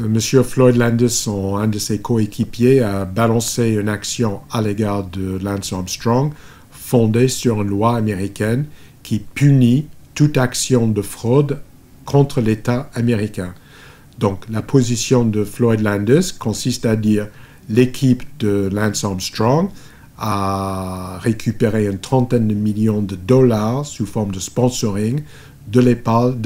Monsieur Floyd Landis, un de ses coéquipiers, a balancé une action à l'égard de Lance Armstrong fondée sur une loi américaine qui punit toute action de fraude contre l'État américain. Donc, la position de Floyd Landis consiste à dire l'équipe de Lance Armstrong a récupéré une trentaine de millions de dollars sous forme de sponsoring de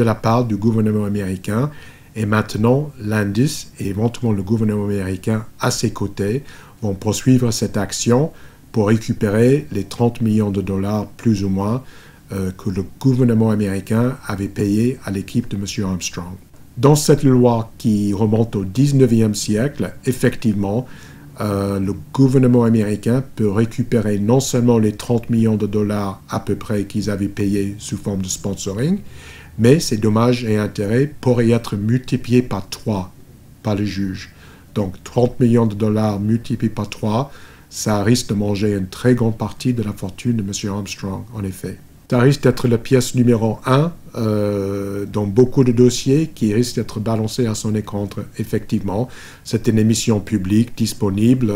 la part du gouvernement américain. Et maintenant, Landis et éventuellement le gouvernement américain à ses côtés vont poursuivre cette action pour récupérer les 30 millions de dollars plus ou moins que le gouvernement américain avait payé à l'équipe de M. Armstrong. Dans cette loi qui remonte au 19e siècle, effectivement, le gouvernement américain peut récupérer non seulement les 30 millions de dollars à peu près qu'ils avaient payés sous forme de sponsoring, mais ces dommages et intérêts pourraient être multipliés par 3 par le juge. Donc 30 millions de dollars multipliés par 3, ça risque de manger une très grande partie de la fortune de M. Armstrong, en effet. Ça risque d'être la pièce numéro 1 dans beaucoup de dossiers qui risque d'être balancé à son écontre. Effectivement, c'est une émission publique disponible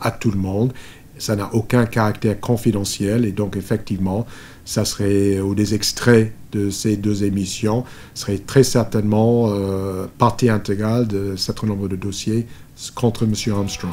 à tout le monde. Ça n'a aucun caractère confidentiel et donc effectivement, ça serait, ou des extraits de ces deux émissions seraient très certainement partie intégrale de certain nombre de dossiers contre M. Armstrong.